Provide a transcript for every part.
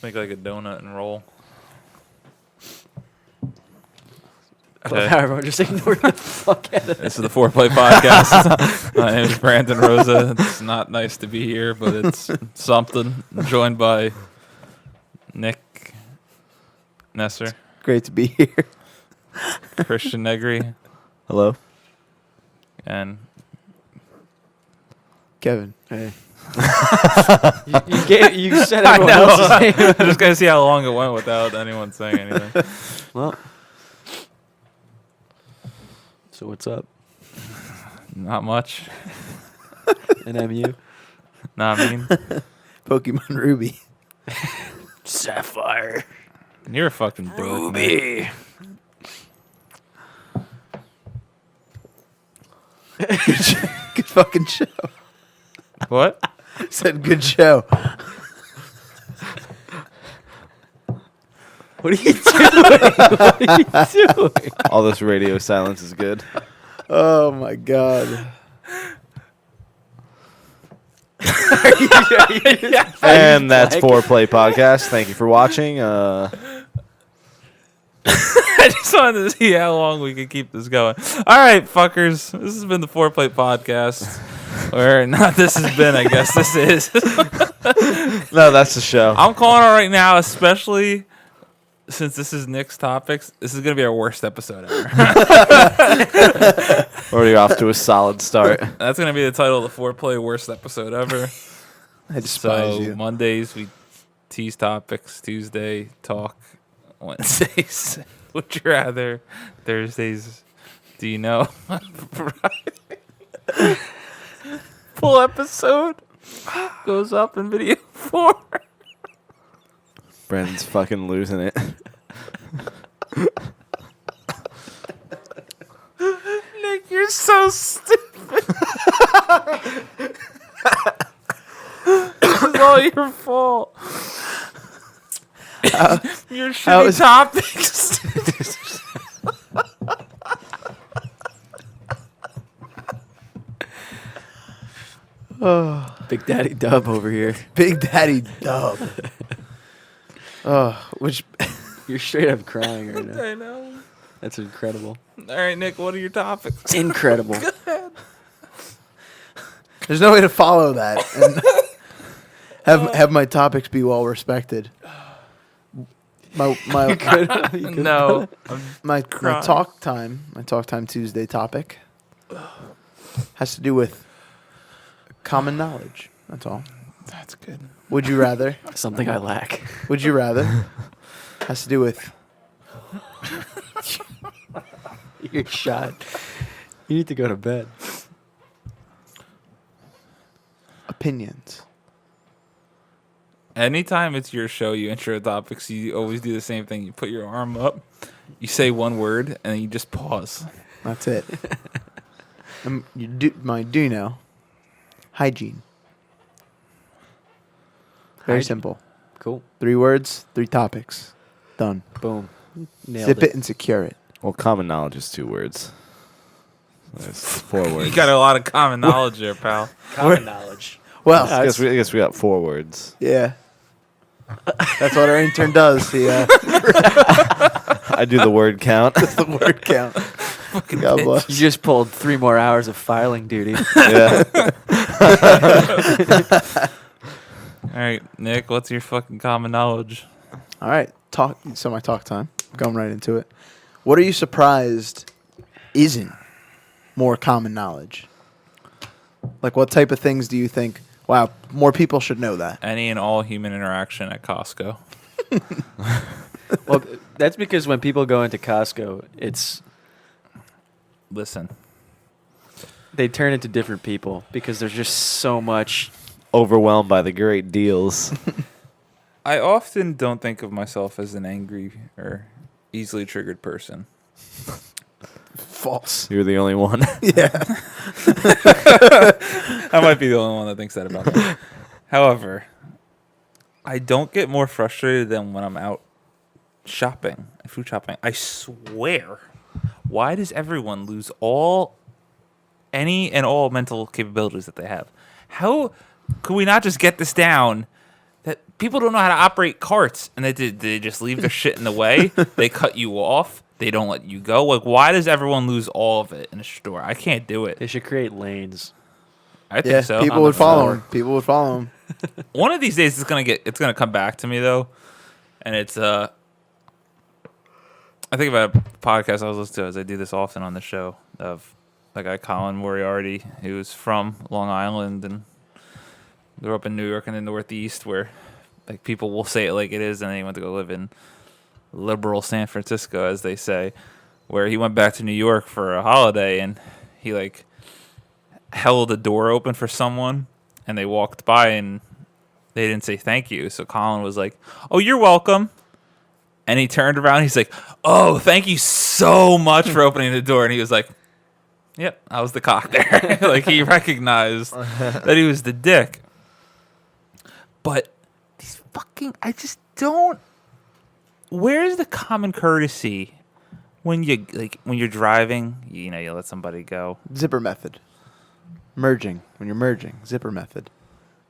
make like a donut and roll. I love how everyone just ignored the fuck out of it. This is the Foreplay Podcast. My name is Brandon Rosa. It's not nice to be here, but it's something. I'm joined by Nick Nesser, Great to be here. Christian Negri, Hello. and Kevin. Hey. you said everyone else's name. I'm just gonna see how long it went without anyone saying anything. Well, so what's up? Not much. And I'm you. Nah, I mean, Pokemon Ruby. Sapphire. you're a fucking dork, man. Ruby. Good fucking show. What? Said good show. What are you doing? What are you doing? All this radio silence is good. Oh my god. And that's Foreplay Podcast. Thank you for watching. I just wanted to see how long we could keep this going. All right, fuckers. This has been the Foreplay Podcast. Or not this has been, I guess this is. No, that's the show. I'm calling it right now, especially since this is Nick's topics. This is going to be our worst episode ever. Already off to a solid start. That's going to be the title of the Foreplay worst episode ever. I despise So you. Mondays, we tease topics. Tuesday, talk. Wednesdays, would you rather? Thursdays, do you know? Friday, full episode goes up in video form. Brandon's fucking losing it. Nick, you're so stupid. This is all your fault. Your shitty topics. Big Daddy Dub over here. Big Daddy Dub. Which You're straight up crying right now. I know. That's incredible. All right, Nick, what are your topics? Incredible. there's no way to follow that and have my topics be well respected. My No. my crying. talk time Tuesday topic has to do with common knowledge. That's all. That's good. Would you rather? Something I lack. Would you rather? Has to do with You're shot. You need to go to bed. opinions. Anytime it's your show, you intro topics, you always do the same thing. You put your arm up, you say one word, and then you just pause. That's it. You do know. Hygiene. Very Hygiene. simple. Cool. 3 words, 3 topics. Done. Boom. Nailed Zip it and secure it. Well, common knowledge is 2 words. There's 4 words. You got a lot of common knowledge there, pal. Common knowledge. Well, I guess we got 4 words. yeah. That's what our intern does. He I do the word count. does the word count. God bless. You just pulled 3 more hours of filing duty. Yeah. All right, Nick, what's your fucking common knowledge? All right. So my talk time. Going right into it. What are you surprised isn't more common knowledge? Like, what type of things do you think, wow, more people should know that? Any and all human interaction at Costco. Well, that's because when people go into Costco, Listen, they turn into different people because there's just so much. Overwhelmed by the great deals. I often don't think of myself as an angry or easily triggered person. False. You're the only one. Yeah. I might be the only one that thinks that about me. However, I don't get more frustrated than when I'm out shopping, food shopping. I swear. Why does everyone lose any and all mental capabilities that they have? How could we not just get this down that people don't know how to operate carts, and they just leave their shit in the way. They cut you off. They don't let you go. Like, why does everyone lose all of it in a store? I can't do it. They should create lanes. I think so. People on would the follow floor. him. People would follow him. One of these days, it's gonna come back to me though, and it's I think about a podcast I was listening to, as I do this often on the show, of the guy Colin Moriarty, who's from Long Island and grew up in New York and the Northeast, where like people will say it like it is, and then he went to go live in liberal San Francisco, as they say, where he went back to New York for a holiday, and he like held a door open for someone, and they walked by and they didn't say thank you. So Colin was like, "Oh, you're welcome." And he turned around. He's like, "Oh, thank you so much for opening the door." And he was like, "Yep, I was the cock there." Like, he recognized that he was the dick. But these I just don't. Where's the common courtesy when you're driving? You let somebody go. Zipper method. Merging. When you're merging. Zipper method.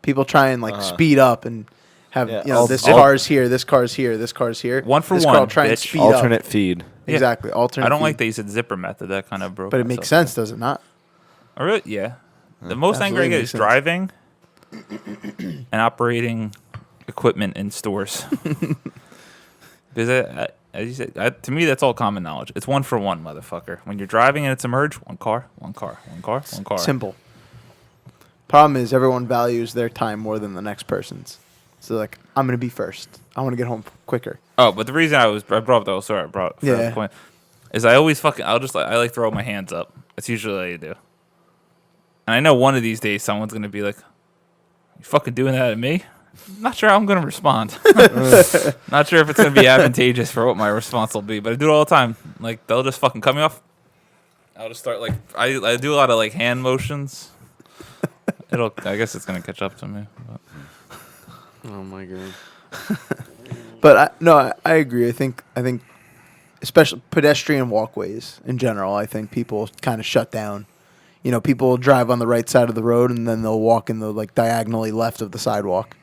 People try and speed up and have this car's here, this car's here, this car's here. One for this one, car will try and bitch. speed Alternate up. feed. Yeah. Exactly. Alternate. I don't feed. like that you said zipper method. That kind of broke. But it makes myself. sense, does it not? Oh, really? Yeah. The most angry I Absolutely get makes is sense. driving and operating equipment in stores. Because as you said, to me, that's all common knowledge. It's one for one, motherfucker. When you're driving and it's a merge, one car, one car, one car, one car. Simple. Problem is, everyone values their time more than the next person's. So, like, I'm going to be first. I want to get home quicker. Oh, but the reason I brought up the whole story, I brought for the point, is I always I like throw my hands up. That's usually what I do. And I know one of these days someone's going to be like, "You fucking doing that at me?" Not sure how I'm going to respond. Not sure if it's going to be advantageous for what my response will be, but I do it all the time. Like, they'll just fucking cut me off. I'll just start, like, I do a lot of, like, hand motions. I guess it's going to catch up to me. But. Oh my god. But I agree. I think especially pedestrian walkways in general, I think people kind of shut down. People drive on the right side of the road and then they'll walk in the diagonally left of the sidewalk.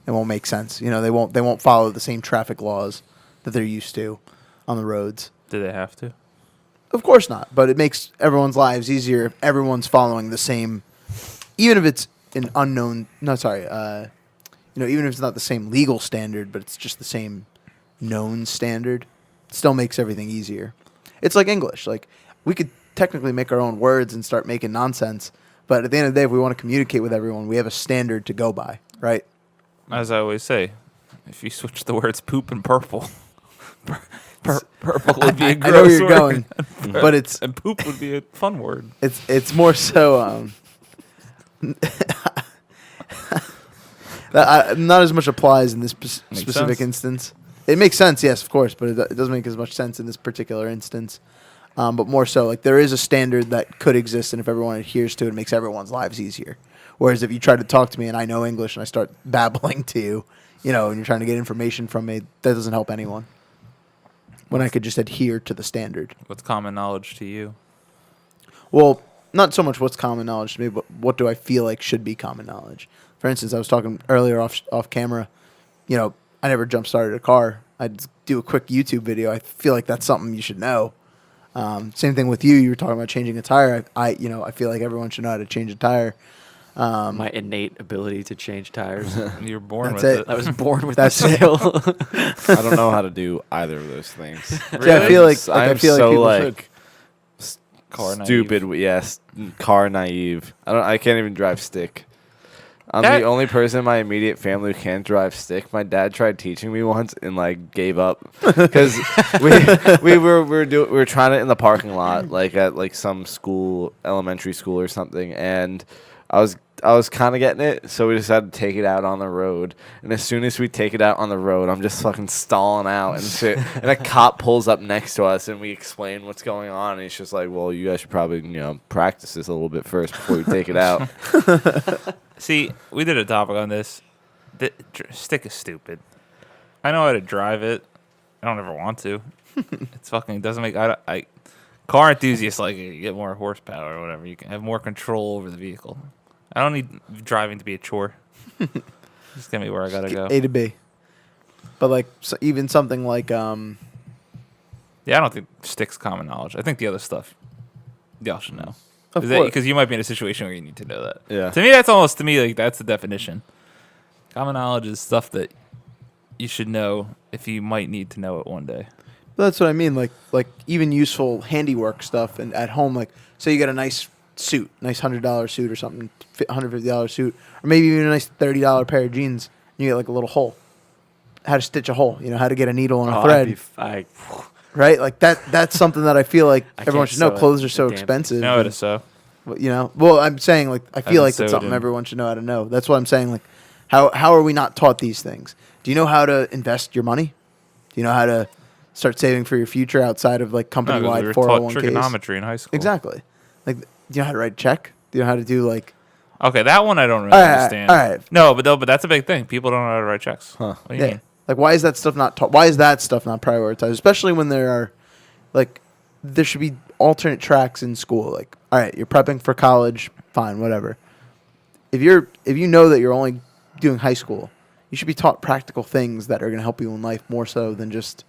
It won't make sense. They won't follow the same traffic laws that they're used to on the roads. Do they have to? Of course not, but it makes everyone's lives easier if everyone's following the same, even if it's an unknown. No, sorry. Even if it's not the same legal standard, but it's just the same known standard, it still makes everything easier. It's like English. Like, we could technically make our own words and start making nonsense, but at the end of the day, if we want to communicate with everyone, we have a standard to go by, right? As I always say, if you switch the words poop and purple, purple would be a I gross know where you're word. going, but it's And poop would be a fun word. it's more so not as much applies in this specific sense. instance. It makes sense, yes, of course, but it doesn't make as much sense in this particular instance. But more so, like, there is a standard that could exist, and if everyone adheres to it, it makes everyone's lives easier. Whereas if you try to talk to me and I know English and I start babbling to you, and you're trying to get information from me, that doesn't help anyone. When I could just adhere to the standard. What's common knowledge to you? Well, not so much what's common knowledge to me, but what do I feel like should be common knowledge. For instance, I was talking earlier off camera, I never jump started a car. I'd do a quick YouTube video. I feel like that's something you should know. Same thing with you. You were talking about changing a tire. I feel like everyone should know how to change a tire. My innate ability to change tires. You're born That's with it. it. I was born with That's that it. skill. I don't know how to do either of those things. Yeah, I feel like I'm people so should. Car naive. stupid. Yes, car naive. I can't even drive stick. I'm That- the only person in my immediate family who can't drive stick. My dad tried teaching me once and gave up because we were trying it in the parking lot, at some school, elementary school or something, and I was kind of getting it, so we decided to take it out on the road. And as soon as we take it out on the road, I'm just fucking stalling out and shit. And a cop pulls up next to us, and we explain what's going on. And he's just like, "Well, you guys should probably practice this a little bit first before you take it out." See, we did a topic on this. Stick is stupid. I know how to drive it. I don't ever want to. It's fucking doesn't make. Car enthusiasts like it. You get more horsepower or whatever. You can have more control over the vehicle. I don't need driving to be a chore. Just get me where I gotta go. A to B. But like even something like Yeah, I don't think stick's common knowledge. I think the other stuff, y'all should know. Of course. Because you might be in a situation where you need to know that. Yeah. To me, that's the definition. Common knowledge is stuff that you should know if you might need to know it one day. That's what I mean. Like even useful handiwork stuff, and at home, like say you got a nice suit, nice $100 suit or something, $150 suit, or maybe even a nice $30 pair of jeans. And you get like a little hole. How to stitch a hole. You know how to get a needle and a thread. Right? Like that's something that I feel like everyone should know. Clothes are so expensive. Know how to sew. You know, well, I'm saying like I feel like sewed that's something in. everyone should know how to know. That's what I'm saying. Like, how are we not taught these things? Do you know how to invest your money? Do you know how to start saving for your future outside of like No, 'cause company-wide we were taught 401ks? trigonometry in high school. Exactly. Like, do you know how to write a check? Do you know how to do like? Okay, that one I don't really All right, understand. all right. No, but that's a big thing. People don't know how to write checks. Huh. What do you mean? Like, why is that stuff not taught? Why is that stuff not prioritized? Especially when there are, like, there should be alternate tracks in school. Like, all right, you're prepping for college, fine, whatever. If you know that you're only doing high school, you should be taught practical things that are going to help you in life more so than just,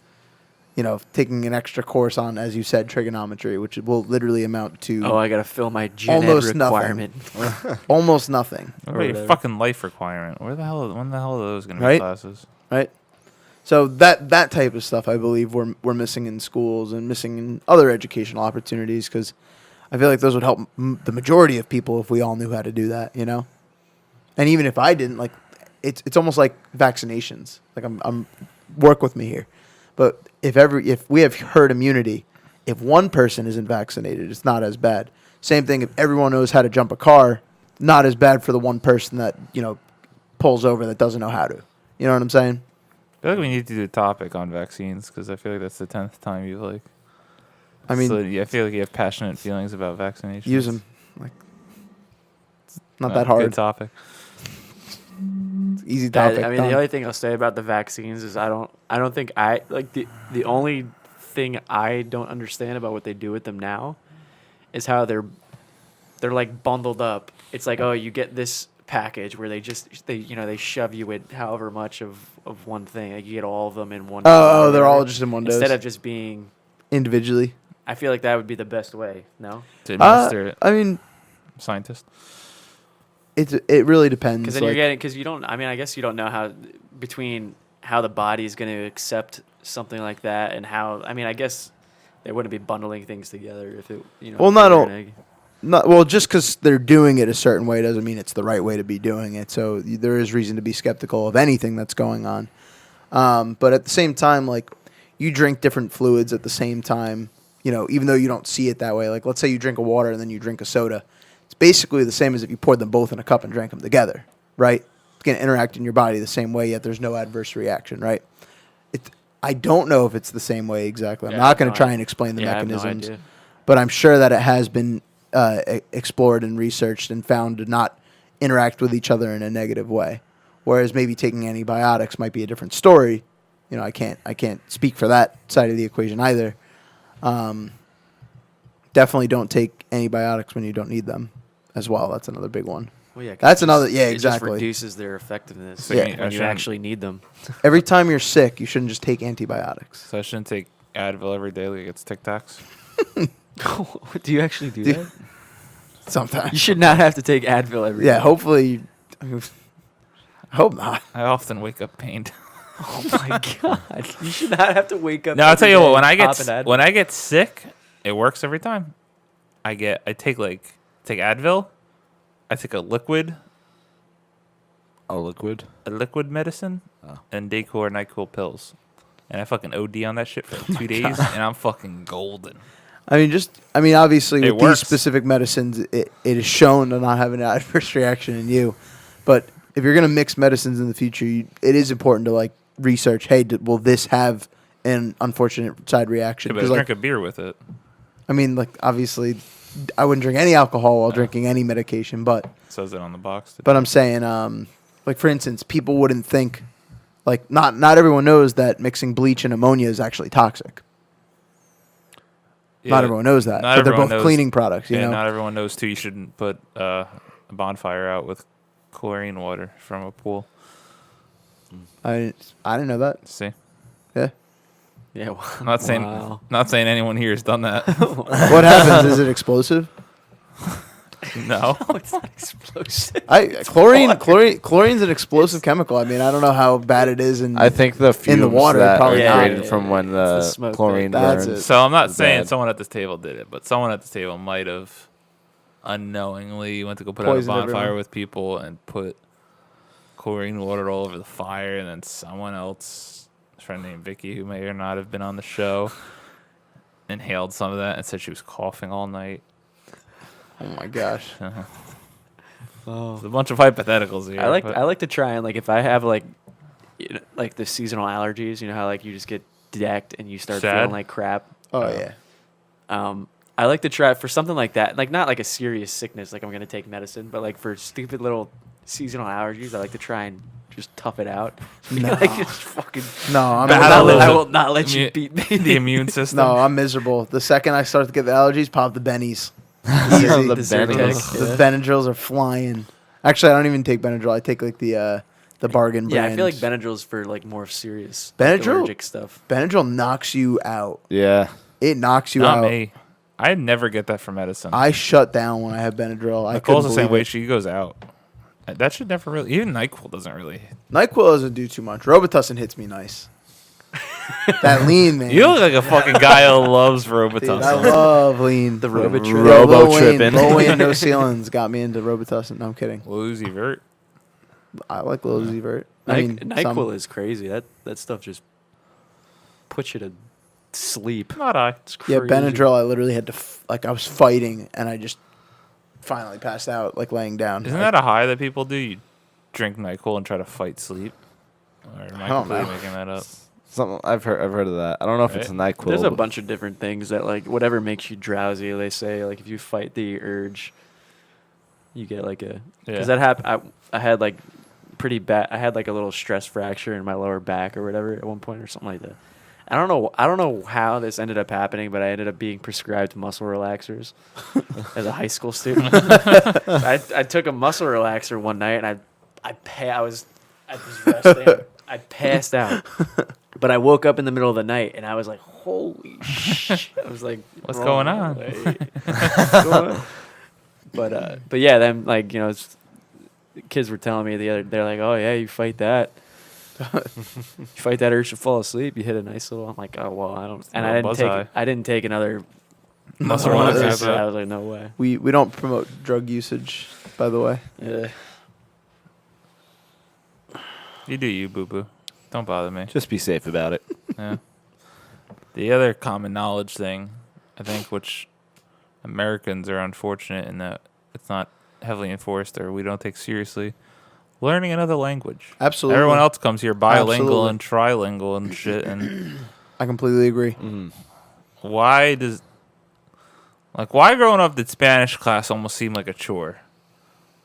you know, taking an extra course on, as you said, trigonometry, which will literally amount to Oh, I gotta fill my gen ed almost nothing. requirement. almost nothing, What about your whatever. fucking life requirement? When the hell are those going to Right? be classes? right? So that type of stuff, I believe, we're missing in schools and missing in other educational opportunities because I feel like those would help the majority of people if we all knew how to do that, you know. And even if I didn't, like, it's almost like vaccinations. Like I'm work with me here, but if we have herd immunity, if one person isn't vaccinated, it's not as bad. Same thing if everyone knows how to jump a car, not as bad for the one person that pulls over that doesn't know how to. You know what I'm saying? I feel like we need to do a topic on vaccines because I feel like that's the 10th time you've like. I mean, So, yeah, I feel like you have passionate feelings about vaccinations. use them. Like, it's not that hard. Good topic. It's an easy topic. I mean, done. the only thing I'll say about the vaccines is I don't think the only thing I don't understand about what they do with them now is how they're like bundled up. It's like, oh, you get this package where they shove you with however much of one thing. Like you get all of them in one. Oh, they're all just in one dose. instead of just being individually. I feel like that would be the best way. No, To administer it. I mean, Scientist. it really depends. because then like, you're getting because you don't. I mean, I guess you don't know how the body is going to accept something like that and how. I mean, I guess they wouldn't be bundling things together if it. Well, if not they were all- gonna- Not well, just because they're doing it a certain way doesn't mean it's the right way to be doing it. So there is reason to be skeptical of anything that's going on. But at the same time, like you drink different fluids at the same time. Even though you don't see it that way. Like let's say you drink a water and then you drink a soda. It's basically the same as if you poured them both in a cup and drank them together, right? It's going to interact in your body the same way, yet there's no adverse reaction, right? I don't know if it's the same way exactly. I'm Yeah, not going no, to try and explain the yeah, I have no mechanisms, idea. but I'm sure that it has been explored and researched and found to not interact with each other in a negative way. Whereas maybe taking antibiotics might be a different story. I can't speak for that side of the equation either. Definitely don't take antibiotics when you don't need them as well. That's another big one. Well, yeah, 'cause That's it another- just- yeah, It exactly. just reduces their effectiveness So Yeah. I when you shouldn't- actually need them. Every time you're sick, you shouldn't just take antibiotics. So I shouldn't take Advil every day like it's Tic Tacs. Do you actually do Dude. that? Sometimes. You should not have to take Advil every day. Yeah, hopefully. I hope not. I often wake up pained. Oh my god! You should not have to wake up. No, I'll tell every you what. day When I popping get Advil. when I get sick, it works every time. I take Advil. I take a liquid medicine, and Dayquil NyQuil pills, and I fucking OD on that shit for like 2 days, and I'm fucking golden. Obviously, It with works. these specific medicines, it is shown to not have an adverse reaction in you. But if you're going to mix medicines in the future, it is important to like research. Hey, will this have an unfortunate side reaction? Yeah, but 'Cause, drink a beer with it. obviously, I wouldn't drink any alcohol while drinking any medication. But It says it on the box. I'm saying, like for instance, people wouldn't think, like not everyone knows that mixing bleach and ammonia is actually toxic. Not everyone knows that, not but they're everyone both knows- cleaning products. You Yeah, know, not everyone knows too. You shouldn't put a bonfire out with chlorine water from a pool. I didn't know that. See, Yeah. Yeah. Wow. I'm not saying Wow. not saying anyone here has done that. What happens? Is it explosive? No. It's not explosive. Chlorine's an explosive chemical. I mean, I don't know how bad it is in I think the fumes in the water, that probably are not. created from when It's the the smoke chlorine that- that's burns. it. So I'm not is saying bad. someone at this table did it, but someone at this table might have unknowingly went to go put Poisoned out a bonfire everyone. with people and put chlorine water all over the fire, and then someone else, a friend named Vicky, who may or not have been on the show, inhaled some of that and said she was coughing all night. Oh my gosh. There's a bunch of hypotheticals here. I like but- I like to try and like if I have like like the seasonal allergies, you know how like you just get decked and you start Sad. feeling like crap. Oh yeah. I like to try for something like that, like not like a serious sickness, like I'm gonna take medicine, but like for stupid little seasonal allergies, I like to try and just tough it out. No. Like just fucking. No, I'm Battle miserable. of I the- will not let you immu- beat me. the immune system. No, I'm miserable. The second I start to get the allergies, pop the bennies. The Easy. The Benadryl. Zyrtec. The Benadryls are flying. Actually, I don't even take Benadryl. I take like the bargain Yeah, brand. I feel like Benadryl's for like more serious Benadryl? allergic stuff. Benadryl knocks you out. Yeah. It knocks you Not out. me. I never get that from medicine. I shut down when I have Benadryl. I Nicole's couldn't the same believe way. it. She goes out. That should never really. Even NyQuil doesn't really. NyQuil doesn't do too much. Robitussin hits me nice. That lean, man. You look like a fucking guy who loves Dude, Robitussin. I love lean. The Robitrip. Yo, Lil Robo Wayne- tripping. Lil Wayne, no ceilings got me into Robitussin. No, I'm kidding. Lil Uzi Vert. I like Lil Uzi Vert. I mean, NyQuil is crazy. That stuff just puts you to sleep. Not I. It's yeah, crazy. Benadryl. I literally had to I was fighting and I just finally passed out, like laying down. Isn't that a high that people do? You drink NyQuil and try to fight sleep. Or am I I don't completely know. making that up? Something I've heard of that. I don't know if it's a NyQuil. There's a but- bunch of different things that like whatever makes you drowsy. They say like if you fight the urge, you get like a Yeah. because that happened. I had like pretty bad. I had like a little stress fracture in my lower back or whatever at one point or something like that. I don't know how this ended up happening, but I ended up being prescribed muscle relaxers as a high school student. I took a muscle relaxer one night and I was resting. I passed out. But I woke up in the middle of the night and I was like, holy shit. I was like, What's wrong going on? way. What's going on? But yeah, then like, you know, kids were telling me they're like, oh yeah, you fight that. You fight that urge to fall asleep. You hit a nice little. I'm like, oh well, I don't. And I didn't take another muscle No, relaxer. that's- So I was like, no way. we don't promote drug usage, by the way. Yeah. You do you, boo boo. Don't bother me. Just be safe about it. Yeah. The other common knowledge thing, I think, which Americans are unfortunate in that it's not heavily enforced or we don't take seriously, learning another language. Absolutely. Everyone else comes here bilingual Absolutely. and trilingual and shit. And I completely agree. Mm. why growing up did Spanish class almost seem like a chore?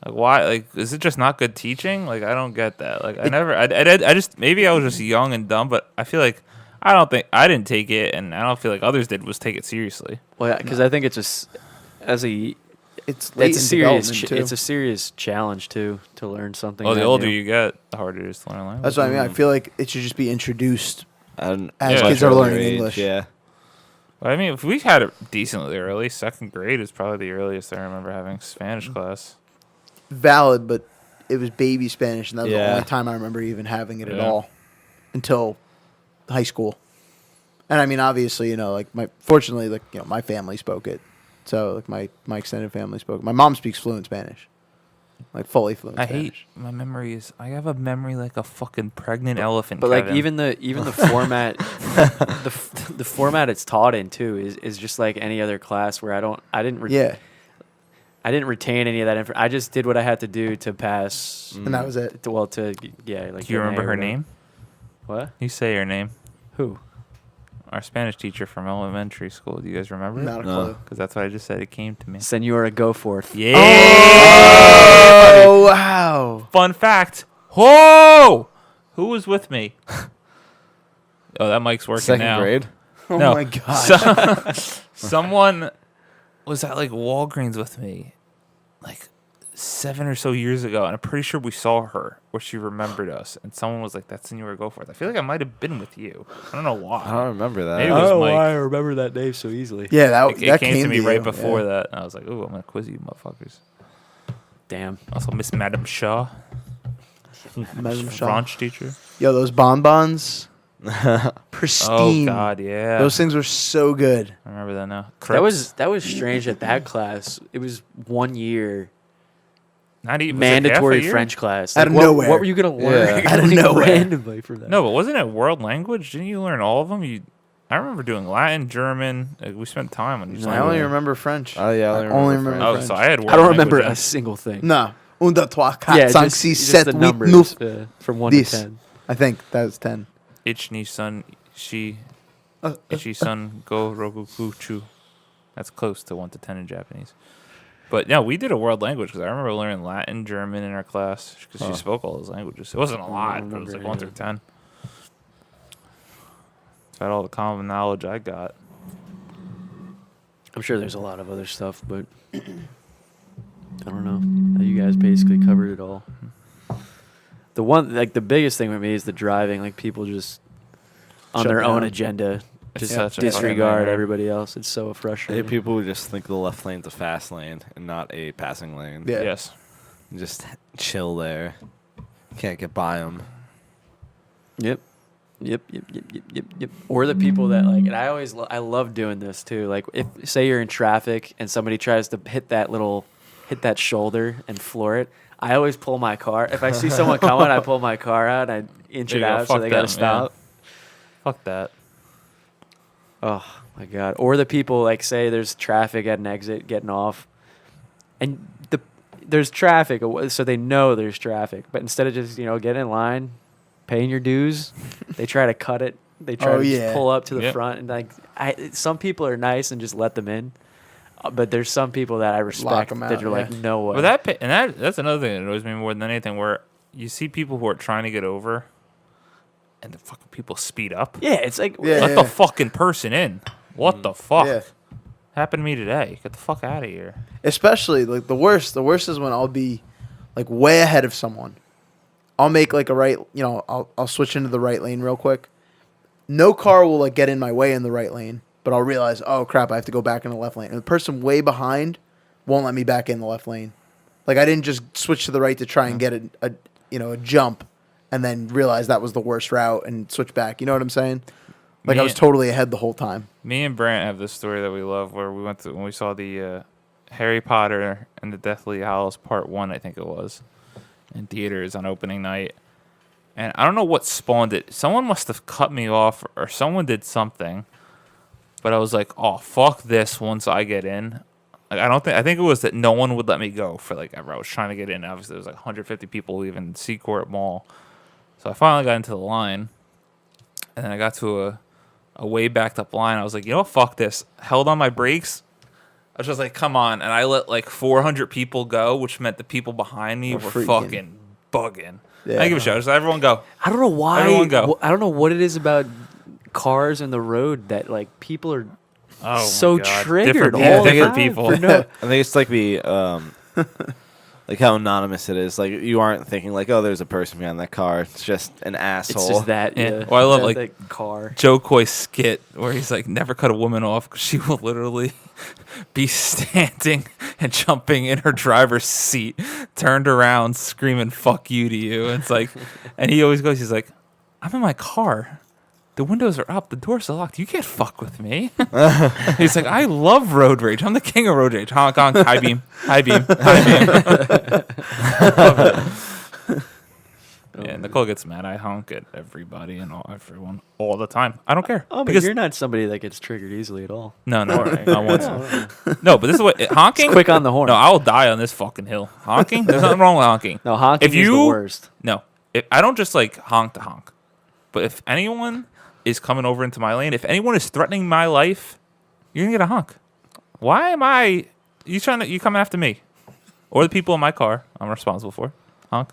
Like why? Like is it just not good teaching? Like I don't get that. Like I just maybe I was just young and dumb, but I feel like I didn't take it, and I don't feel like others did was take it seriously. Well, yeah, because I think it's just as a It's late it's a in serious development, too. it's a serious challenge too to learn something. Oh, the that older new. you get, the harder it is to learn language. That's what I mean. I feel like it should just be introduced. And As much kids are earlier learning age, English. Yeah. Well, I mean, if we had it decently early, second grade is probably the earliest I remember having Spanish class. Valid, but it was baby Spanish, and that was the Yeah. only time I remember even having it at Yeah. all until high school. And I mean, obviously, you know, like fortunately, like, you know, my family spoke it. So, like, my extended family spoke it. My mom speaks fluent Spanish. Like, fully fluent I Spanish. hate my memory is. I have a memory like a fucking pregnant elephant. But like Kevin. even the format, the format it's taught in too is just like any other class where I didn't retain any of that information. I just did what I had to do to pass. And that was it. Like do you get an remember A or her whatever. name? What? You say her name. Who? Our Spanish teacher from elementary school. Do you guys remember? Not a No. clue. Because that's what I just said. It came to me. Senora Goforth. Yeah. Oh, wow. Fun fact. Whoa! Who was with me? Oh, that mic's working Second now. grade. Oh, No. my God. Someone was at like Walgreens with me. Like 7 or so years ago, and I'm pretty sure we saw her where she remembered us, and someone was like, "That's Senora Goforth." I feel like I might have been with you. I don't know why. I don't remember that. Maybe it was Mike. I remember that name so easily. Yeah, that, It that came to me right you, before yeah. that, and I was like, "Ooh, I'm gonna quiz you, motherfuckers." Damn. Also, Miss Madam Shaw, Madam Shaw. French teacher. Yo, those bonbons, Oh pristine. God, yeah. Those things were so good. I remember that now. That was strange at that class. It was 1 year Not even mandatory was it half a year? French class. Out of what, nowhere. What were you gonna learn? Yeah. Out of Like, nowhere. randomly for that. No, but wasn't it world language? Didn't you learn all of them? I remember doing Latin, German. We spent time on each I language. only remember French. Oh yeah, I only remember Oh, French. so I had world I don't remember language a single thing. No. Un, deux, trois, quatre, Yeah, cinq, just, six, just sept, the huit, numbers neuf. from 1 Dix. to 10. I think that's 10. Ich ni sun shi ichi sun go rogoku chu. That's close to 1 to 10 in Japanese. But yeah, we did a world language because I remember learning Latin, German in our class because she spoke all those languages. It wasn't a lot, but it was like 1 through 10. That's about all the common knowledge I got. I'm sure there's a lot of other stuff, but I don't know. You guys basically covered it all. The one, like the biggest thing with me is the driving. Like people just on Shut their own down. agenda, just such a fucking disregard nightmare. everybody else. It's so Hey, frustrating. people who just think the left lane's a fast lane and not a passing lane. Yeah. Yes. Just chill there. Can't get by them. Yep. Yep. Or the people that like, and I love doing this too. Like if say you're in traffic and somebody tries to hit that shoulder and floor it, I always pull my car. If I see someone coming, I pull my car out and I inch There it you go. out so Fuck they gotta them, stop. Fuck that. Oh my god! Or the people like say there's traffic at an exit getting off, and there's traffic, so they know there's traffic. But instead of just getting in line, paying your dues, they try to cut it. They try to just pull up to the Yep. front and like. Some people are nice and just let them in, but there's some people that I respect 'em that out, are like yeah. no way. But that's another thing that annoys me more than anything, where you see people who are trying to get over, and the fucking people speed up. yeah, it's like Yeah. Let the fucking person in. What the fuck Yeah. happened to me today? Get the fuck out of here. Especially like the worst is when I'll be like way ahead of someone. I'll make like a right, I'll switch into the right lane real quick. No car will like get in my way in the right lane, but I'll realize, oh crap, I have to go back in the left lane. And the person way behind won't let me back in the left lane. Like I didn't just switch to the right to try and get a jump and then realize that was the worst route and switch back. You know what I'm saying? Like I was totally ahead the whole time. Me and Brant have this story that we love, where we went to when we saw the Harry Potter and the Deathly Hallows Part 1, I think it was, in theaters on opening night. And I don't know what spawned it. Someone must have cut me off, or someone did something. But I was like, "Oh fuck this!" Once I get in, like I think it was that no one would let me go for like ever. I was trying to get in. Obviously, there was like 150 people leaving Seacourt Mall, so I finally got into the line, and then I got to a way backed up line. I was like, fuck this. Held on my brakes. I was just like, come on. And I let like 400 people go, which meant the people behind me were freaking. fucking bugging. Yeah. I don't give a shit. Just let everyone go. I don't know why. Everyone go. I don't know what it is about cars and the road that like people are Oh, my so God. triggered Different, all the different time people. for no- I think it's like like how anonymous it is. Like you aren't thinking like, oh, there's a person behind that car. It's just an asshole. It's just that. Yeah. Yeah. Well, I love, that, like, that car. Joe Coy's skit where he's like, never cut a woman off because she will literally be standing and jumping in her driver's seat, turned around, screaming "fuck you" to you. And it's like, and he always goes, he's like, I'm in my car. The windows are up. The doors are locked. You can't fuck with me. He's like, I love road rage. I'm the king of road rage. Honk, honk, high beam, high beam, high beam. Yeah, Nicole gets mad. I honk at everybody and everyone all the time. I don't care. Oh, but because you're not somebody that gets triggered easily at all. no, not once. No, but this is what honking. Quick on the horn. No, I'll die on this fucking hill. Honking. There's nothing wrong with honking. No, honking If is the you- worst. No, I don't just like honk to honk. But if anyone is coming over into my lane, if anyone is threatening my life, you're gonna get a honk. Why am I? You coming after me, or the people in my car? I'm responsible for. Honk.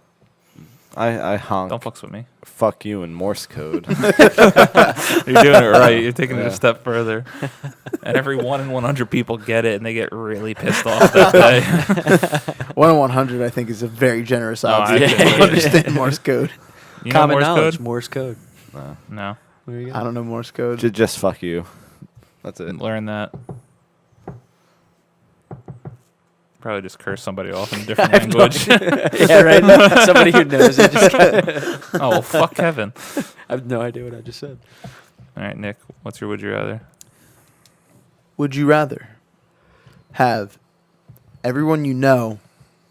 I honk. Don't fucks with me. Fuck you in Morse code. You're doing it right. You're taking it Yeah. a step further. And every 1 in 100 people get it, and they get really pissed off that day. 1 in 100, I think, is a very generous odds. I to get it. understand Morse code. You know Common Morse knowledge. code? Morse code. No. There you go. I don't know Morse code. Just fuck you. That's it. Learn that. Probably just curse somebody off in a different language. Yeah, right. Somebody who knows it. Just Oh, well, fuck Kevin. I have no idea what I just said. All right, Nick, what's your would you rather? Would you rather have everyone you know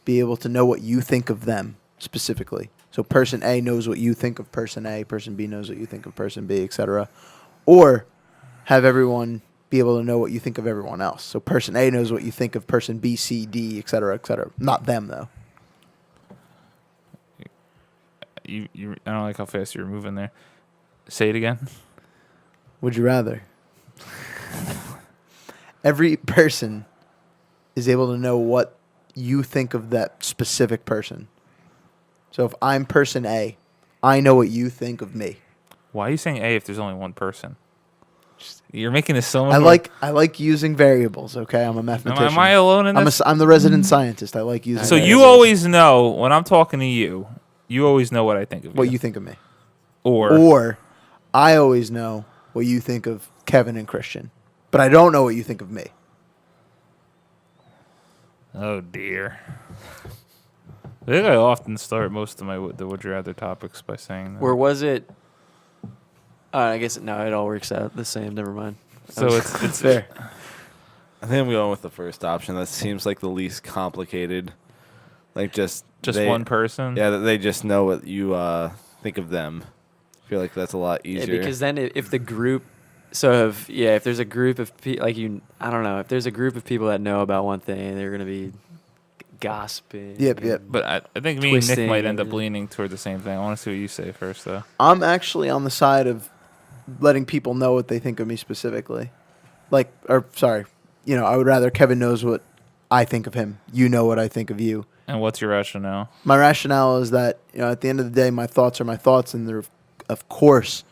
be able to know what you think of them specifically? So person A knows what you think of person A, person B knows what you think of person B, etc. Or have everyone be able to know what you think of everyone else. So person A knows what you think of person B, C, D, etc., etc. Not them, though. You I don't like how fast you're moving there. Say it again. Would you rather? Every person is able to know what you think of that specific person. So if I'm person A, I know what you think of me. Why are you saying A if there's only one person? You're making this so much. I like using variables. Okay, I'm a mathematician. Am I alone in this? I'm the resident scientist. I like using. So you variables. always know when I'm talking to you. You always know what I think of what you. you think of me, Or I always know what you think of Kevin and Christian, but I don't know what you think of me. oh dear. I think I often start most of my the would you rather topics by saying that. Or was it? I guess no. It all works out the same. Never mind. So it's Fair. I think I'm going with the first option. That seems like the least complicated. Like just one person. Yeah, they just know what you think of them. I feel like that's a lot Yeah, easier. because then if the group, if there's a group of I don't know, if there's a group of people that know about one thing, they're gonna be gossiping. Yep. and- But I think me and Nick Twisting might end up and- leaning toward the same thing. I want to see what you say first, though. I'm actually on the side of letting people know what they think of me specifically. I would rather Kevin knows what I think of him. You know what I think of you. And what's your rationale? My rationale is that, at the end of the day, my thoughts are my thoughts, and they're, of course,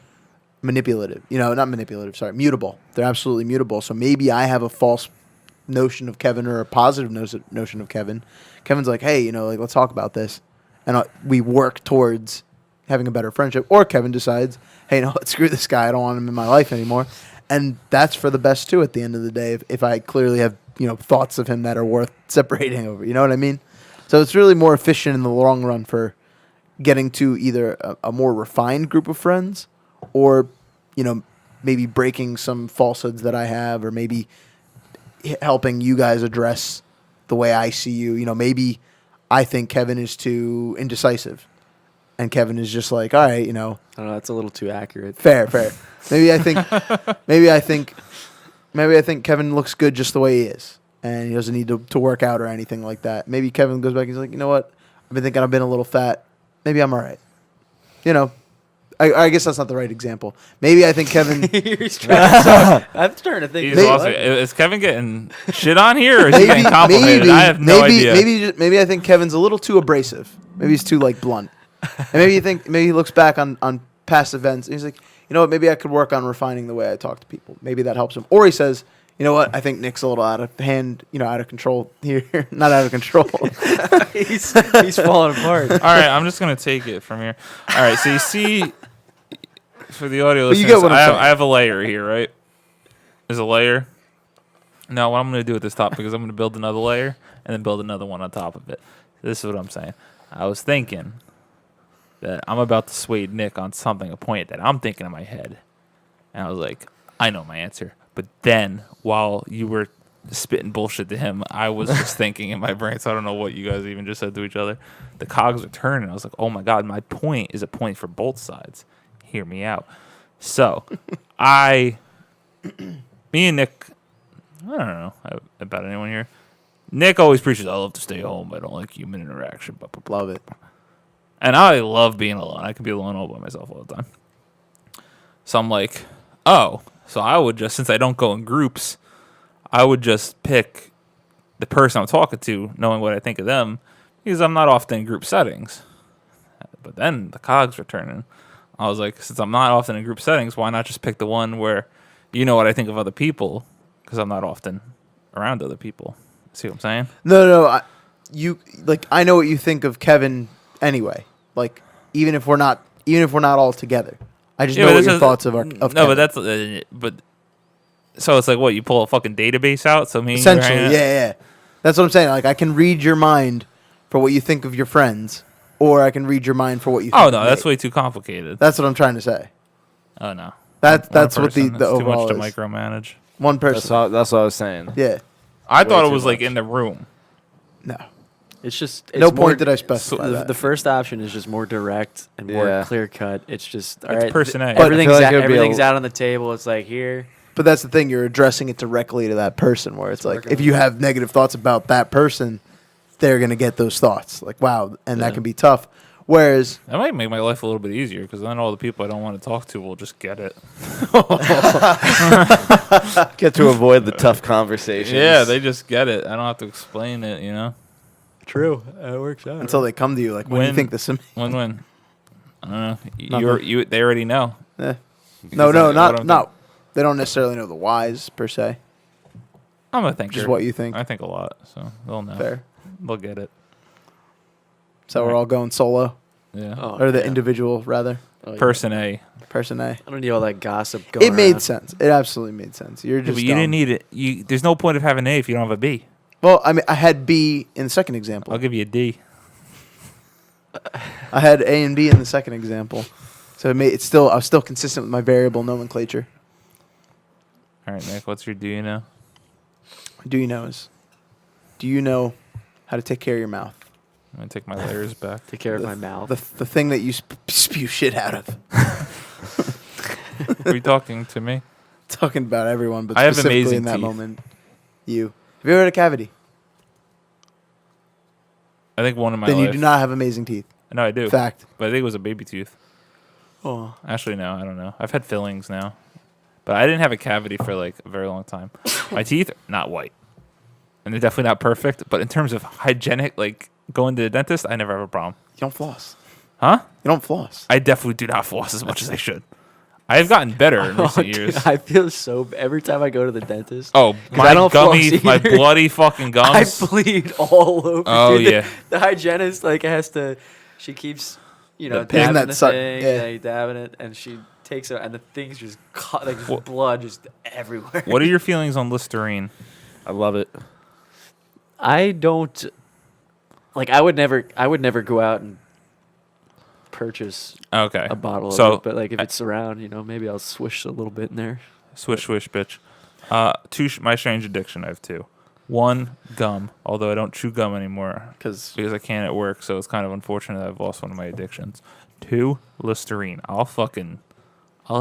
manipulative. Not manipulative, sorry, mutable. They're absolutely mutable. So maybe I have a false notion of Kevin or a positive notion of Kevin. Kevin's like, hey, let's talk about this. And we work towards having a better friendship. Or Kevin decides, hey, screw this guy. I don't want him in my life anymore. And that's for the best, too, at the end of the day, if I clearly have, thoughts of him that are worth separating over. You know what I mean? So it's really more efficient in the long run for getting to either a more refined group of friends or, maybe breaking some falsehoods that I have, or maybe helping you guys address the way I see you. Maybe I think Kevin is too indecisive and Kevin is just like, all right, I don't know. That's a little too accurate. fair. Maybe I think Kevin looks good just the way he is, and he doesn't need to work out or anything like that. Maybe Kevin goes back and he's like, you know what? I've been thinking I've been a little fat. Maybe I'm all right. I guess that's not the right example. Maybe I think Kevin. I'm starting to think. He's Maybe- also, is Kevin getting shit on here, or is he getting complimented? I have no idea. Maybe I think Kevin's a little too abrasive. Maybe he's too blunt. And maybe he looks back on past events and he's like, you know what? Maybe I could work on refining the way I talk to people. Maybe that helps him. Or he says, you know what? I think Nick's a little out of hand, out of control here. Not out of control. he's falling apart. All right, I'm just gonna take it from here. All right, so you see, for the audio But you listeners, get what I'm saying. I have a layer here, right? There's a layer. Now, what I'm gonna do with this topic is I'm gonna build another layer and then build another one on top of it. This is what I'm saying. I was thinking that I'm about to sway Nick on something, a point that I'm thinking in my head, and I was like, I know my answer. But then, while you were spitting bullshit to him, I was just thinking in my brain, so I don't know what you guys even just said to each other. The cogs were turning. I was like, oh my God, my point is a point for both sides. Hear me out. So, me and Nick, I don't know about anyone here. Nick always preaches, I love to stay home. I don't like human interaction. Blah, blah, blah. Love it. And I love being alone. I can be alone all by myself all the time. So I'm like, oh, so I would just, since I don't go in groups, I would just pick the person I'm talking to, knowing what I think of them, because I'm not often in group settings. But then the cogs were turning. I was like, since I'm not often in group settings, why not just pick the one where you know what I think of other people? Because I'm not often around other people. See what I'm saying? No. I know what you think of Kevin anyway. Like, even if we're not all together, I just know what your thoughts of no, Kevin. but that's so it's like what you pull a fucking database out. So me, and you Essentially, hang out? yeah. That's what I'm saying. Like, I can read your mind for what you think of your friends, or I can read your mind for what you think Oh of no, me. that's way too complicated. That's what I'm trying to say. Oh no, That's One what the person, it's overall too much is. to micromanage. One person. That's what I was saying. Yeah. I Way thought it too was like much. in the room. No. It's just No it's more- point did I specify that. The first option is just more direct and more Yeah. clear cut. It's just all It's right. person A. But I Everything's feel like out, it would be a- everything's out on the table. It's like here. But that's the thing. You're addressing it directly to that person, where it's like, working if on you it. have negative thoughts about that person, they're gonna get those thoughts. Like, wow, and that Yeah. can be tough. Whereas, That might make my life a little bit easier because then all the people I don't want to talk to will just get it. Get to avoid the tough conversations. Yeah, they just get it. I don't have to explain it. You know, True, it works out. until they come to you, like, when you When- think this, win-win. I don't know. Nothing. They already know. no, Because no, what not I'm no. They don't necessarily know the whys per se. I'm a thinker. Just what you think. I think a lot, so they'll know. Fair. They'll get it. So we're all going solo, Yeah. Oh, or the yeah. individual rather, Oh, yeah. Person A. person A. I don't need all that gossip going. It made around. sense. It absolutely made sense. You're Yeah, just but you dumb. didn't need it. There's no point of having an A if you don't have a B. Well, I mean, I had B in the second example. I'll give you a D. I had A and B in the second example, so I was still consistent with my variable nomenclature. All right, Nick. What's your do you know? Do you know how to take care of your mouth? I'm gonna take my layers back. Take care of The- my mouth. The thing that you spew shit out of. Are you talking to me? Talking about everyone, but I have specifically amazing in that teeth. moment, you. Have you ever had a cavity? I think one in my Then life. you do not have amazing teeth. No, I do. Fact. But I think it was a baby tooth. Oh. Actually, no, I don't know. I've had fillings now, but I didn't have a cavity for like a very long time. My teeth not white, and they're definitely not perfect. But in terms of hygienic, like going to the dentist, I never have a problem. You don't floss. Huh? You don't floss. I definitely do not floss as much as I should. I've gotten better in Oh, recent dude, years. I feel so every time I go to the dentist. Oh, 'Cause my I don't gummy, floss my either. bloody fucking I gums. bleed all over. Oh, dude. yeah. The hygienist like has to. She keeps, Isn't dabbing that the suck- thing, yeah. dabbing it, and she takes it, and the thing's just like just What- blood just everywhere. What are your feelings on Listerine? I love it. I don't like. I would never go out and purchase Okay. a bottle So, of it, but like if it's around, because I'll swish a little bit in there. Swish, swish, bitch. My strange addiction. I have two. One, gum. Although I don't chew gum anymore Because because I can't at work, so it's kind of unfortunate that I've lost one of my addictions. Two, Listerine. I'll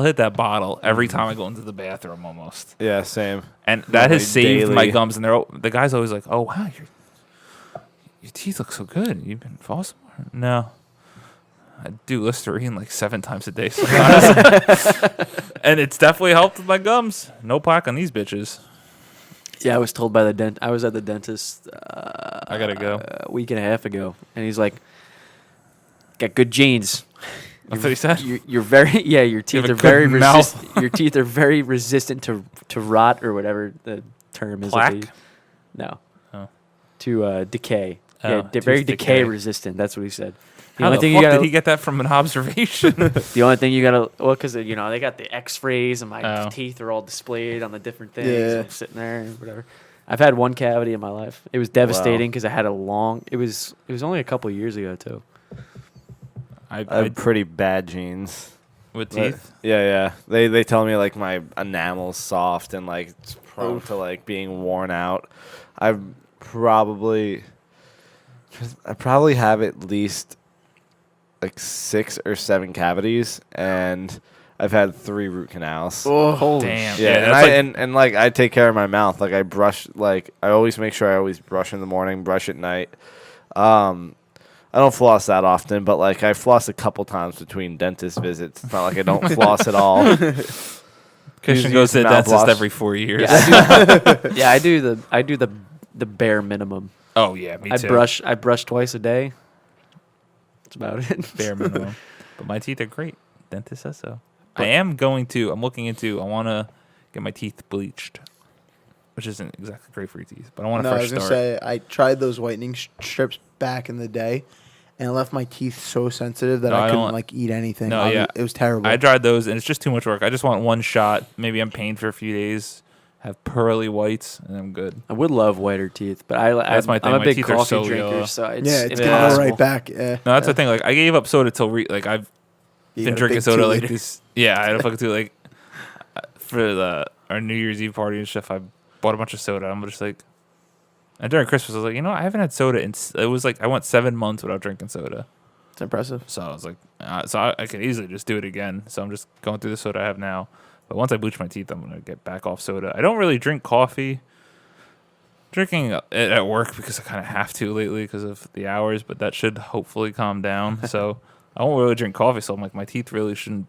hit that bottle every time I go into the bathroom almost, Yeah, same. and that has Literally saved my daily. gums. And the guy's always like, "Oh wow, your teeth look so good. You've been flossing more?" No. I do Listerine like 7 times a day sometimes. And it's definitely helped with my gums. No plaque on these bitches. Yeah, I was told by the dent. I was at the dentist. I gotta go. A week and a half ago, and he's like, "Got good genes." That's what he said? You're very Your teeth have a are very good mouth. resistant. Your teeth are very resistant to rot or whatever the term is. that they- Plaque? No. Oh. To decay. Oh, Yeah, tooth very decay decay. resistant. That's what he said. The How only the thing fuck you did gotta, he get that from an observation? the only thing you gotta, because they got the X-rays and my Oh. teeth are all displayed on the different things. Yeah. I'm sitting there and whatever. I've had one cavity in my life. It was devastating because I had a long. It was only a couple years ago too. I have pretty bad genes. with But- teeth. Yeah. They tell me like my enamel's soft and like it's prone to like being worn out. I probably have at least like 6 or 7 cavities, and I've had 3 root canals. oh, Damn. Yeah, that's like, and like I take care of my mouth. Like I brush, like I always make sure I always brush in the morning, brush at night. I don't floss that often, but like I floss a couple times between dentist visits. It's not like I don't floss at all. Christian use goes to the dentist mouthwash. every 4 years. Yeah, I do the bare minimum. Oh yeah, me I too. brush twice a day. That's about it. bare minimum. But my teeth are great. Dentist says so. I'm looking into, I want to get my teeth bleached, which isn't exactly great for your teeth, but I want a No, I fresh was start. gonna say I tried those whitening strips back in the day, and it left my teeth so sensitive that No, I I couldn't don't- like eat anything. No, yeah. It was terrible. I tried those, and it's just too much work. I just want one shot. Maybe I'm pained for a few days, have pearly whites, and I'm good. I would love whiter teeth, but That's my thing. I'm a My big teeth are coffee so drinker, yellow. so it's yeah, it's impossible. gonna go right back. Yeah. No, that's the thing. Like, I gave up soda till I've You been got a drinking big soda 2 like liter. this. Yeah, I had a fucking two like for our New Year's Eve party and stuff. I bought a bunch of soda. I'm just like, and during Christmas, I was like, I haven't had soda it was like I went 7 months without drinking soda. It's impressive. So I was like, I could easily just do it again. So I'm just going through the soda I have now. But once I bleach my teeth, I'm gonna get back off soda. I don't really drink coffee. Drinking it at work because I kind of have to lately because of the hours, but that should hopefully calm down. So I won't really drink coffee. So I'm like, my teeth really shouldn't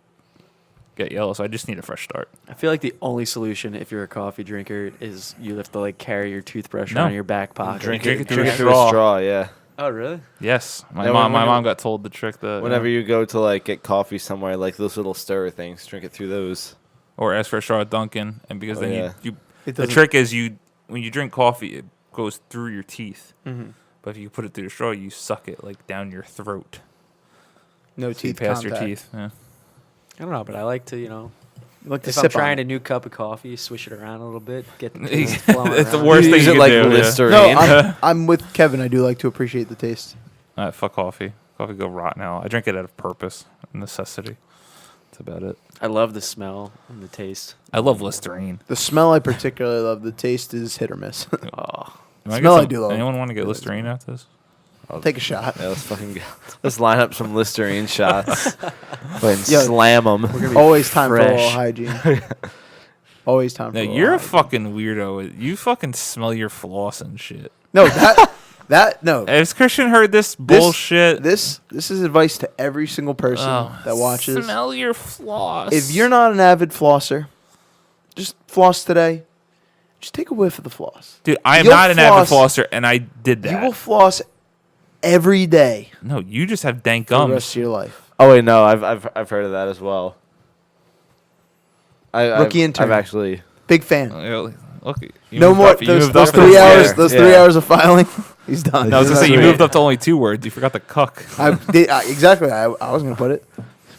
get yellow. So I just need a fresh start. I feel like the only solution if you're a coffee drinker is you have to like carry your toothbrush No. around your back pocket. Drink it through Drink a it through a straw. straw, yeah. Oh really? Yes, my Yeah, mom. when My you- mom got told the trick that Whenever you go to like get coffee somewhere, like those little stirrer things, drink it through those. or ask for a straw at Dunkin', and because Oh, then yeah. you It the doesn't- trick is when you drink coffee, it goes through your teeth. Mhm. But if you put it through the straw, you suck it like down your throat. No So you teeth pass contact. your teeth. Yeah. I don't know, but I like to, You like to if I'm sip on trying it. a new cup of coffee, swish it around a little bit, get the It's taste flowing the around. worst You thing use you it can like do. Yeah. Listerine. No, I'm with Kevin. I do like to appreciate the taste. Fuck coffee. Coffee go rotten now. I drink it out of purpose, necessity. That's about it. I love the smell and the taste. I love Listerine. The smell I particularly love. The taste is hit or miss. Oh, You wanna get Smell I some- do love. Anyone want to get Listerine after this? Take a shot. Yeah, let's fucking go. Let's line up some Listerine shots. And Yo, slam them. Always time for a little fresh. hygiene. Always time for No, a little you're a hygiene. fucking weirdo. You fucking smell your floss and shit. No, no. Has Christian heard this bullshit? This is advice to every single person that watches. Smell your floss. If you're not an avid flosser, just floss today. Just take a whiff of the floss. Dude, I am You'll not an avid floss- flosser, and I did that. You will floss every day No, you just have dank for the gums. rest of your life. Oh wait, no, I've heard of that as well. Rookie intern. I've actually. Big fan. Look, you No moved more up- you those moved up to 3 the hours. square. Those Yeah. 3 hours of filing. He's done. No, I was gonna say you That's moved up to only 2 words. You forgot the cuck. Exactly. I was gonna put it.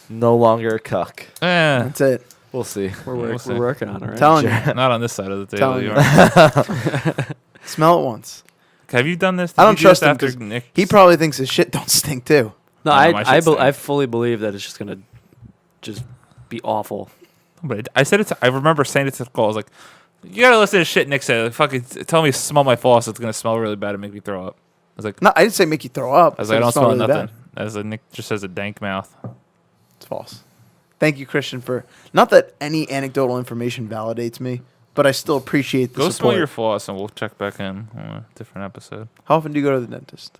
No longer a cuck. That's it. We'll see. We'll see. we're working on it, right? Telling you. Not on this side of the table. Telling You you. are. Smell it once. Have you done this? I Did don't you do trust this him after 'cause Nick? He probably thinks his shit don't stink too. No, No, my shit's I stink. fully believe that it's just gonna just be awful. But I said it. I remember saying it to the call. I was like, "You gotta listen to shit Nick said. Like, fucking tell me to smell my floss. It's gonna smell really bad and make me throw up." I was like, No, I didn't say make you throw up. I was said like, I it don't smell really nothing. bad. As a Nick just has a dank mouth. It's false. Thank you, Christian, for not that any anecdotal information validates me, but I still appreciate the Go support. smell your floss, and we'll check back in on a different episode. How often do you go to the dentist?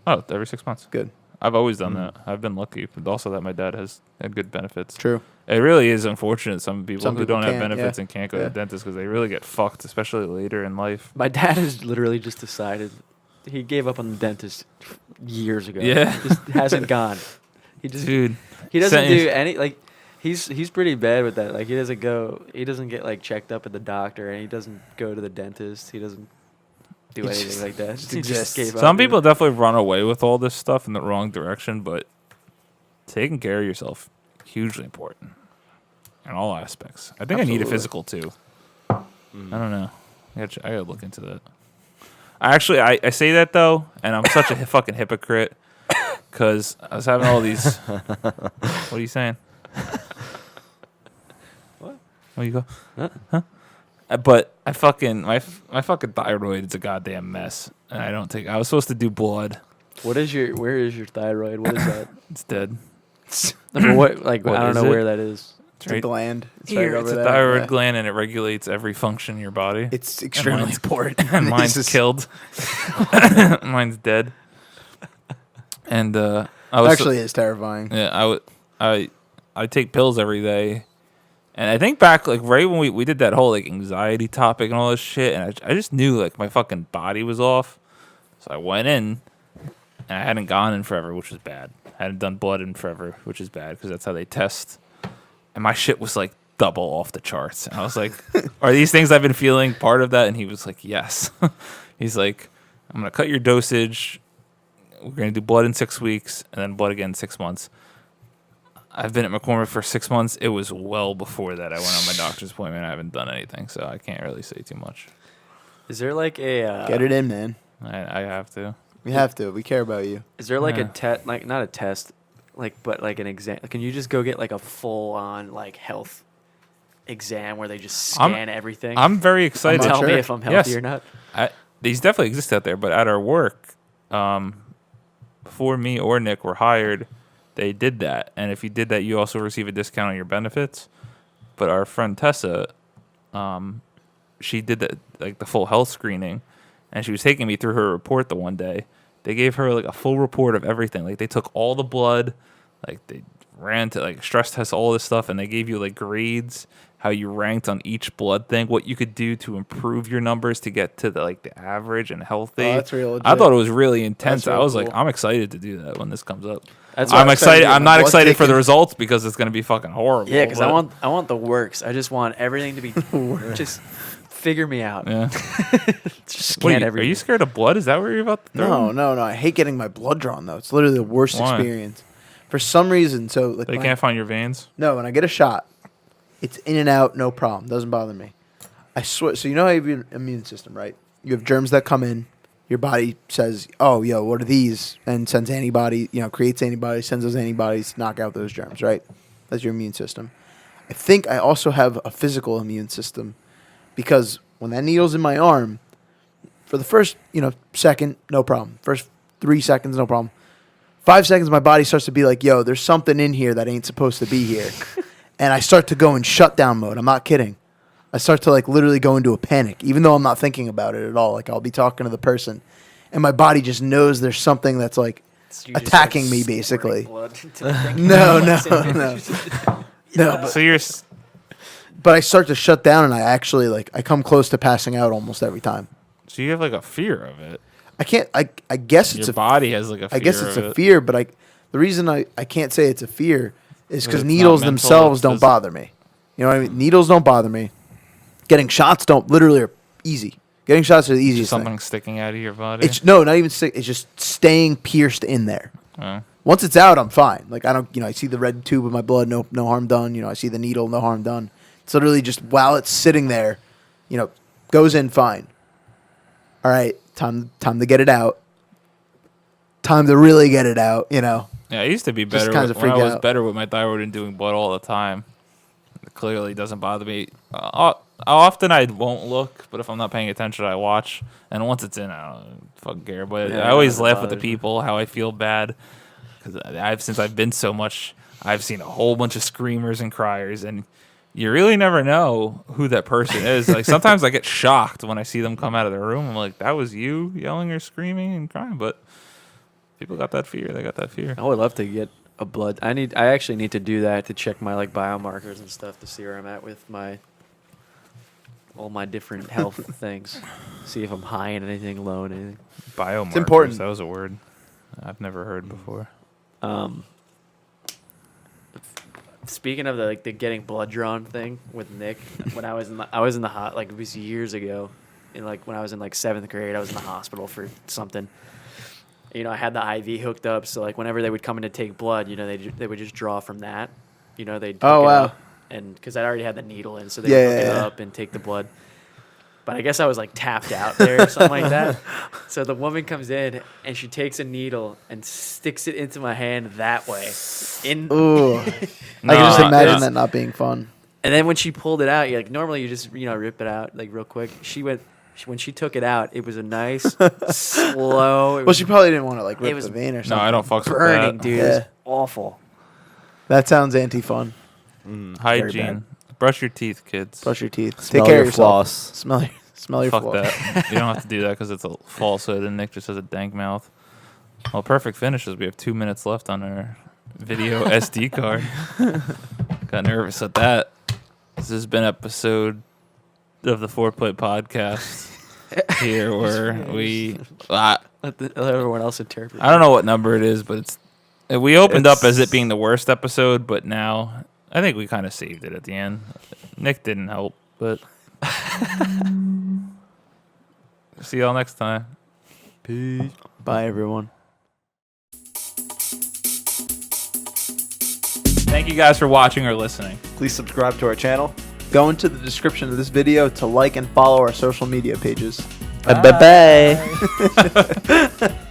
Oh, every 6 months. Good. I've always done that. I've been lucky, but also that my dad has had good benefits. True. It really is unfortunate some people Some who people don't have can't, benefits yeah. and can't go Yeah. to the dentist because they really get fucked, especially later in life. My dad has literally just decided he gave up on the dentist years ago. Yeah. He just hasn't gone. He just Dude, he doesn't same- do any like he's pretty bad with that. Like he doesn't get like checked up at the doctor, and he doesn't go to the dentist. He doesn't do He anything just- like that. just He exists. gave up. some people definitely run away with all this stuff in the wrong direction, but taking care of yourself hugely important in all aspects. I think I need a Absolutely. physical too. I don't know. I gotta look into that. I say that though, and I'm such a fucking hypocrite because I was having all these. What are you saying? What? Where you go? Huh? But I fucking my fucking thyroid is a goddamn mess, and I don't take. I was supposed to do blood. Where is your thyroid? What is that? It's dead. What like What I don't is know it? where that is. It's a gland. It's right Here, over it's a there. thyroid Yeah. gland, and it regulates every function in your body. It's extremely mine's- important. And mine's This is- killed. Mine's dead. And I was Actually, it's terrifying. yeah, I take pills every day, and I think back like right when we did that whole like anxiety topic and all this shit, and I just knew like my fucking body was off, so I went in, And I hadn't gone in forever, which was bad. I hadn't done blood in forever, which is bad because that's how they test. And my shit was like double off the charts. And I was like, are these things I've been feeling part of that? And he was like, yes. He's like, I'm going to cut your dosage. We're going to do blood in 6 weeks and then blood again in 6 months. I've been at McCormick for 6 months. It was well before that I went on my doctor's appointment. I haven't done anything, so I can't really say too much. Is there like a Get it in, man. I have to. We have to. We care about you. Is there like Yeah. a test, like not a test, like but like an exam? Can you just go get like a full on like health exam where they just scan everything? I'm very excited. Tell me sure. if I'm healthy Yes. or not. These definitely exist out there, but at our work, before me or Nick were hired, they did that. And if you did that, you also receive a discount on your benefits. But our friend Tessa, she did that, like the full health screening, and she was taking me through her report the one day. They gave her like a full report of everything. Like they took all the blood, like they ran to like stress tests, all this stuff, and they gave you like grades, how you ranked on each blood thing, what you could do to improve your numbers to get to the like the average and healthy. Oh, that's real legit. I thought it was really intense. That's real I was like, cool. I'm excited to do that when this comes up. That's why I'm I'm excited excited. to get I'm my not blood excited for the taken. results because it's going to be fucking horrible. Yeah, because but- I want the works. I just want everything to be just figure me out. Yeah. Just What, scan are everything. you scared of blood? Is that what you're about to throw? No. I hate getting my blood drawn though. It's literally the worst Why? experience. For some reason, so like They my- can't find your veins. no, when I get a shot, it's in and out, no problem. Doesn't bother me. I swear. So you know how you have your immune system, right? You have germs that come in. Your body says, "Oh, yo, what are these?" and sends antibody. Creates antibodies, sends those antibodies to knock out those germs. Right? That's your immune system. I think I also have a physical immune system because when that needle's in my arm, for the first second, no problem. First 3 seconds, no problem. 5 seconds, my body starts to be like, "Yo, there's something in here that ain't supposed to be here," and I start to go in shutdown mode. I'm not kidding. I start to like literally go into a panic, even though I'm not thinking about it at all. Like I'll be talking to the person, and my body just knows there's something that's like So you just attacking start me, squirting basically. blood into the thing. No, no, That's it. no. No, but, So you're. but I start to shut down, and I actually I come close to passing out almost every time. So you have like a fear of it. I can't. I guess it's Your a. body has like a fear I guess it's of a it. fear, but the reason I can't say it's a fear is because It's not needles mental, themselves it's don't physical. bother me. You know what I mean? Needles don't bother me. Getting shots literally are easy. Getting shots are the Just easiest something thing. sticking out of your body. It's no, not even stick. It's just staying pierced in there. Oh. Once it's out, I'm fine. Like I don't, I see the red tube of my blood, no harm done. I see the needle, no harm done. It's literally just while it's sitting there, goes in fine. All right, time to get it out. Time to really get it out. Yeah, I used to be Just better kinda when I freak was out. better with my thyroid and doing blood all the time. It clearly doesn't bother me. Often I won't look, but if I'm not paying attention, I watch. And once it's in, I don't fucking care. But Yeah, I always it laugh with the bothers me. people how I feel bad because since I've been so much, I've seen a whole bunch of screamers and criers, and you really never know who that person is. Like sometimes I get shocked when I see them come out of their room. I'm like, that was you yelling or screaming and crying, but people got that fear. They got that fear. I would love to get a blood. I actually need to do that to check my like biomarkers and stuff to see where I'm at with all my different health things. See if I'm high in anything, low in anything. Biomarkers. important. That was a word I've never heard before. Speaking of the getting blood drawn thing with Nick, when I was in the hot, like it was years ago, and like when I was in like 7th grade, I was in the hospital for something. I had the IV hooked up, so like whenever they would come in to take blood, they would just draw from that. They'd hook Oh, it wow. up, and because I already had the needle in, so they Yeah, would hook yeah, it yeah. up and take the blood. But I guess I was like tapped out there or something like that. So the woman comes in and she takes a needle and sticks it into my hand that way. Ooh, I can just No, imagine it's- that not being fun. And then when she pulled it out, normally you just rip it out like real quick. When she took it out, it was a nice slow. Well, she probably didn't want to like It rip was the vein or No, something. I don't fuck with burning, that. dude. It was Yeah. awful. That sounds anti-fun. Hygiene. Brush your teeth, kids. Brush your teeth. Smell Take care your of yourself. floss. Smell your Fuck floss. that. You don't have to do that because it's a falsehood, and Nick just has a dank mouth. Well, perfect finishes. We have 2 minutes left on our video SD card. Got nervous at that. This has been episode of the 4 Plate Podcast. here where we. Let everyone else interpret. I don't know what number it is, but it's. We opened up as it being the worst episode, but now I think we kind of saved it at the end. Nick didn't help, but. See y'all next time. Peace. Bye, everyone. Thank you guys for watching or listening. Please subscribe to our channel. Go into the description of this video to like and follow our social media pages. Bye bye.